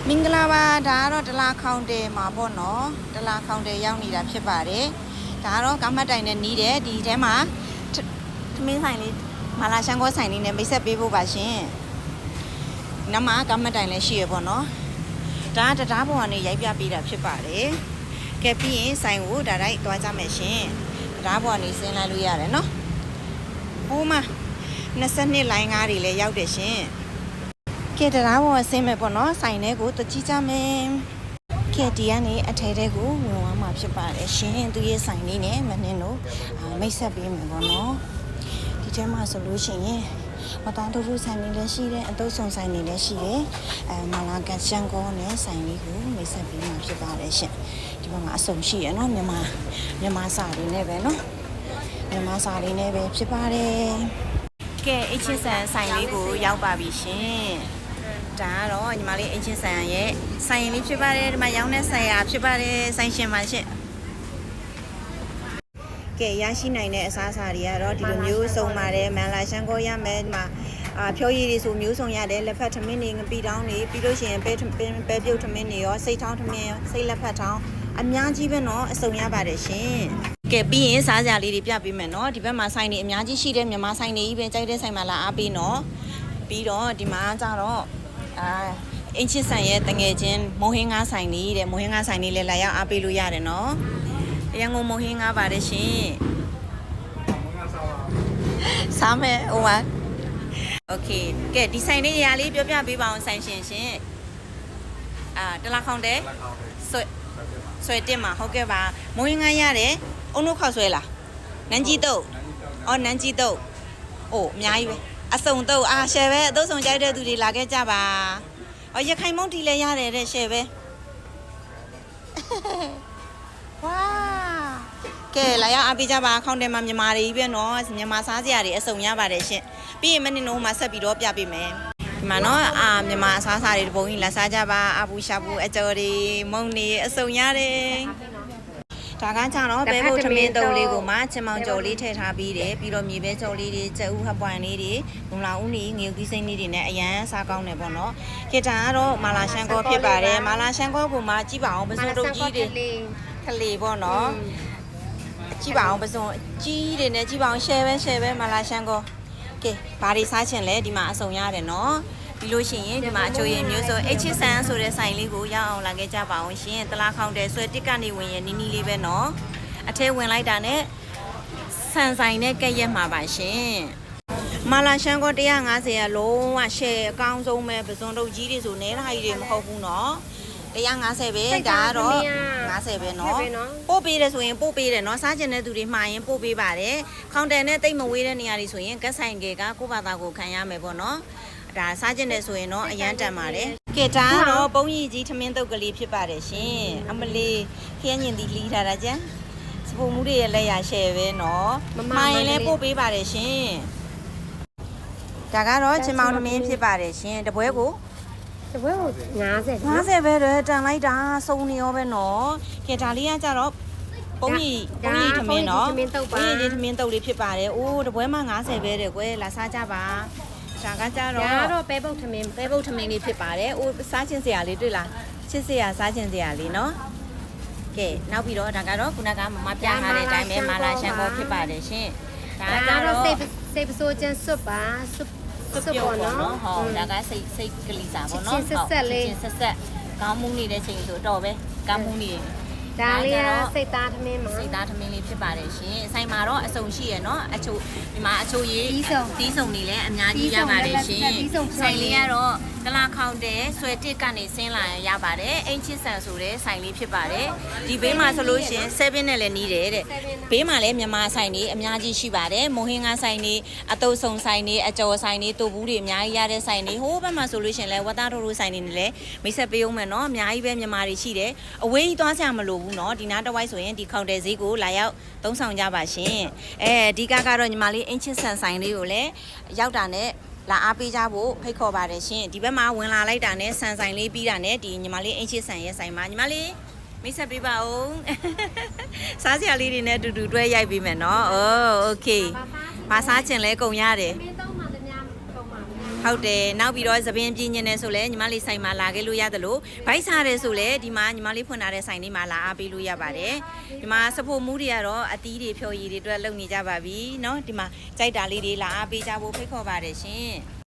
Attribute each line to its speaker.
Speaker 1: မင်္ဂလာပါဒါကတော့တလားခေါင်တယ်မှာပေါ့နော်တလားခေါင်တယ်ရောက်နေတာဖြစ်ပါတယ်ဒါကတော့ကမ္မတ်တိုင်နဲ့နီးတယ်ဒီထဲမှာသမင်းဆိုင်လေးမာလာရှန်ကောဆိုင်လေးနဲ့မိတ်ဆက်ပေးဖို့ပါရှင်နမကမ္မတ်တိုင်လည်းရှိရပေါ့နော်ဒါတရားပေါ်ကနေရိုက်ပြပေးတာဖြစ်ပါတယ်ကဲပြီးရင်ဆိုင်ကိုဒါတိုင်းတွားကြမယ်ရှင်တရားပေါ်ကနေဆင်းလိုက်လို့ရတယ်နော်ဟိုမှာ22လိုင်းကားတွေလည်းရောက်တယ်ရှင်ကဲတရားပေါ်ဆင်းမယ်ပေါ့နော်ဆိုင်ထဲကိုတကြည့်ကြမယ်ကဲဒီကနေအထဲထဲကိုဝင်သွားမှာဖြစ်ပါတယ်ရှင်သူရဲ့ဆိုင်လေးနဲ့မနှင်းတို့မိတ်ဆက်ပေးမယ်ပေါ့နော်ဒီထဲမှာဆိုလို့ရှိရင်မတန်းတူဆိုင်လေးလည်းရှိတယ်အတုပ်ဆောင်ဆိုင်လေးလည်းရှိတယ်မာလာကန်ရှန်ကောနဲ့ဆိုင်လေးကိုမိတ်ဆက်ပေးမှာဖြစ်ပါတယ်ရှင်ဒီဘက်မှာအစုံရှိရနော်မြန်မာစာလေးနဲ့ပဲနော်မြန်မာစာလေးနဲ့ပဲဖြစ်ပါတယ်ကဲအချင်းဆန်ဆိုင်လေးကိုရောက်ပါပြီရှင်ဒါကတော့ညီမလေးအချင်းဆန်ရဲ့ဆိုင်လေးဖြစ်ပါတယ်ဒီမှာရောင်းတဲ့ဆိုင်ရာဖြစ်ပါတယ်ဆိုင်ရှင်ပါရှင်ကဲရရှိနိုင်တဲ့အစားအစာတွေကတော့ဒီလိုမျိုးစုံပါတယ်မန်လာရှန်ကောရမယ်ဒီမှာဖြောရည်တွေဆိုမျိုးစုံရတယ်လက်ဖက်ထမင်းတွေငပိတောင်းတွေပြီးလို့ရှိရင်ပဲပြုတ်ထမင်းတွေရောစိတ်ထောင်းထမင်းစိတ်လက်ဖက်ထောင်းအများကြီးပဲเนาะအစုံရပါတယ်ရှင်ကဲပြီးရင်စားစရာလေးတွေပြပေးမယ်เนาะဒီဘက်မှာဆိုင်တွေအများကြီးရှိတယ်မြန်မာဆိုင်တွေကြီးပဲကြိုက်တဲ့ဆိုင်မှာလာအားပေးเนาะပြီးတော့ဒီမှာကျတော့အင်းချစ်ဆိုင်ရဲ့တငယ်ချင်းမိုးဟင်းငါးဆိုင်လေးတဲ့မိုးဟင်းငါးဆိုင်လေးလည်းလာရောက်အားပေးလို့ရတယ်เนาะရန်ကုန်မိုးဟင်းငါးပါတယ်ရှင်စားမယ်ဟိုမှာโอเคကဲဒီဆိုင်လေးနေရာလေးပြောပြပေးပါအောင်ဆိုင်ရှင်ရှင်တလားခေါင်တဲ့ဆွဲတင်မှာဟုတ်ကဲ့ပါမိုးဟင်းငါးရတယ်အုံတို့ခောက်ဆွဲလားနန်းကြီးတုတ်နန်းကြီးတုတ်အိုးအများကြီးပဲအစုံတုတ်ရှယ်ပဲအသုံးဆောင်ကြိုက်တဲ့သူတွေလာခဲ့ကြပါရခိုင်မုံတီလည်းရတယ်တဲ့ရှယ်ပဲဝါကဲလာရအားပေးကြပါခေါင်းထဲမှာမြန်မာတွေပဲเนาะမြန်မာစားစရာတွေအစုံရပါတယ်ရှင်ပြီးရင်မနေ့ကမှဆက်ပြီးတော့ပြပေးမယ်ဒီမှာเนาะမြန်မာအစားအစာတွေတပုံကြီးလာစားကြပါအပူရှာပူအကြော်တွေမုံတွေအစုံရတယ်ဒါကကြတော့ပဲဖို့ထမင်းတုံးလေးကိုမှချင်မောင်ကြော်လေးထည့်ထားပြီးတယ်ပြီးတော့မြေပဲကြော်လေးတွေကြက်ဥဟပ်ပွိုင်လေးတွေမုံလာဦးနေငရုတ်သီးစိမ့်လေးတွေနဲ့အရန်စားကောင်းတယ်ပေါ့နော်ခေတ္တကတော့မာလာရှန်ကောဖြစ်ပါတယ်မာလာရှန်ကောကိုမှကြည့်ပါအောင်ပစုံတုတ်ကြီးတွေခလေပေါ့နော်ကြည့်ပါအောင်ပစုံကြီးတွေနဲ့ကြည့်ပါအောင်ရှယ်ပဲမာလာရှန်ကောကဲဘာတွေစားချင်လဲဒီမှာအစုံရတယ်နော်ပြီးလို့ရှိရင်ဒီမှာအချိုရည်မျိုးဆိုHCဆန်ဆိုတဲ့ဆိုင်လေးကိုရောက်အောင်လာခဲ့ကြပါအောင်ရှင်တလားခေါင်တဲ့ဆွဲတစ်ကနေဝင်ရနီးနီးလေးပဲเนาะအထဲဝင်လိုက်တာနဲ့ဆန်ဆိုင်နဲ့ကက်ရက်မှာပါရှင်မာလာရှန်ကော150ရလုံးဝရှယ်အကောင်းဆုံးပဲပစုံတုတ်ကြီးတွေဆိုနဲတာကြီးတွေမဟုတ်ဘူးเนาะ150ပဲဒါကတော့50ပဲเนาะပို့ပေးတယ်ဆိုရင်ပို့ပေးတယ်เนาะစားကျင်တဲ့သူတွေမှာရင်ပို့ပေးပါတယ်ခေါင်တယ်နဲ့တိတ်မဝေးတဲ့နေရာတွေဆိုရင်ကက်ဆိုင်ကကိုဘာသာကိုခံရမယ်ပေါ့เนาะဒါစားကျင်တယ်ဆိုရင်တော့အရန်တန်ပါတယ်ကဲဒါကတော့ပုံကြီးကြီးထမင်းတုပ်ကလေးဖြစ်ပါတယ်ရှင်အမလေးခရမ်းညင်သီးလီးထားတာကျန်စပူမှုတွေရဲ့လက်ရရှယ်ပဲเนาะမိုင်လည်းပို့ပေးပါတယ်ရှင်ဒါကတော့ချင်းမောင်ထမင်းဖြစ်ပါတယ်ရှင်တပွဲကို
Speaker 2: 50ပဲ
Speaker 1: တန်လိုက်တာစုံနေရောပဲเนาะကဲဒါလေးကကြတော့ပုံကြီးထမင်းเนาะပုံကြီးထမင်းတုပ်လေးဖြစ်ပါတယ်အိုးတပွဲမှာ50ပဲတဲ့ကွယ်လာစားကြပါဒါကကြတော့
Speaker 2: ပဲပုတ်ထမင်း
Speaker 1: လေးဖြစ်ပါတယ်။အိုးစားချင်စရာလေးတွေ့လား။ချစ်စရာစားချင်စရာလေးနော်။ကဲနောက်ပြီးတော့ဒါကတော့ခုနကမပြထားတဲ့အတိုင်းပဲမာလာရှန်ကောဖြစ်ပါတယ်ရှင်။
Speaker 2: ဒါကတော့စိတ်ပစိုးချင်စွပ်ပါစွပ်ပေါ့နော်
Speaker 1: ။ဟုတ်ဒါကစိတ်ကလေးစားပေါ့နော်။
Speaker 2: ချင်း
Speaker 1: ဆက်ကောင်းမှုနေတဲ့ချိန်ဆိုတော့ပဲကောင်းမှုနေ
Speaker 2: ဒါလေးကစိတ်သားထမင်းမှာ
Speaker 1: စိတ်သားထမင်းလေးဖြစ်ပါတယ်ရှင်။ဆိုင်မှာတော့အစုံရှိရနော်။ဒီမှာအချိုရည်တီးစုံနေလည်းအများကြီးရပါတယ်ရှင်။ဆိုင်လေးကတော့ကလာခေါင်တဲ့ဆွဲတစ်ကနေဆင်းလာရပါတယ်။အင်ချစ်ဆန်ဆိုတဲ့ဆိုင်လေးဖြစ်ပါတယ်။ဒီဘေးမှာဆိုလို့ရှင်7နဲ့လည်းနီးတယ်တဲ့။ဘေးမှာလည်းမြန်မာဆိုင်တွေအများကြီးရှိပါတယ်။မိုးဟင်းငါဆိုင်တွေအတုပ်ဆောင်ဆိုင်တွေအကျော်ဆိုင်တွေတူဘူးတွေအများကြီးရတဲ့ဆိုင်တွေဟိုးဘက်မှာဆိုလို့ရှင်လည်းဝတ်သားထိုးဆိုင်တွေနဲ့လည်းမိတ်ဆက်ပေးအောင်မယ်နော်။အများကြီးပဲမြန်မာတွေရှိတယ်။အဝေးကြီးသွားစရာမလိုဘူးနော်ဒီနားတစ်ဝိုက်ဆိုရင်ဒီခေါင်တယ်ဈေးကိုလာရောက်သုံးဆောင်ကြပါရှင်အဓိကကတော့ညီမလေးအင်းချစ်ဆန်ဆိုင်လေးကိုလည်းရောက်တာနဲ့လာအားပေးကြဖို့ဖိတ်ခေါ်ပါတယ်ရှင်ဒီဘက်မှာဝင်လာလိုက်တာနဲ့ဆန်ဆိုင်လေးပြီးတာနဲ့ဒီညီမလေးအင်းချစ်ဆန်ရဲ့ဆိုင်မှာညီမလေးမိတ်ဆက်ပေးပါဦးစားစရာလေးတွေနဲ့တူတူတွဲရိုက်ပေးမယ်နော်โอเคမစားချင်လဲကုန်ရတယ်
Speaker 2: မင်းတော့မှတများကုန်ပါ
Speaker 1: ဟုတ်တယ်နောက်ပြီးတော့သပင်ပြင်းညင်းနေဆိုလဲညီမလေးဆိုင်မှာလာခဲ့လို့ရတယ်လို့ဘိုက်စားတယ်ဆိုလဲဒီမှာညီမလေးဖွင့်ထားတဲ့ဆိုင်လေးမှာလာအားပေးလို့ရပါတယ်ဒီမှာစဖို့မူးတွေကတော့အသီးတွေဖြော်ရည်တွေအတွက်လုပ်နေကြပါပြီเนาะဒီမှာကြိုက်တာလေးတွေလာအားပေးကြဖို့ဖိတ်ခေါ်ပါတယ်ရှင်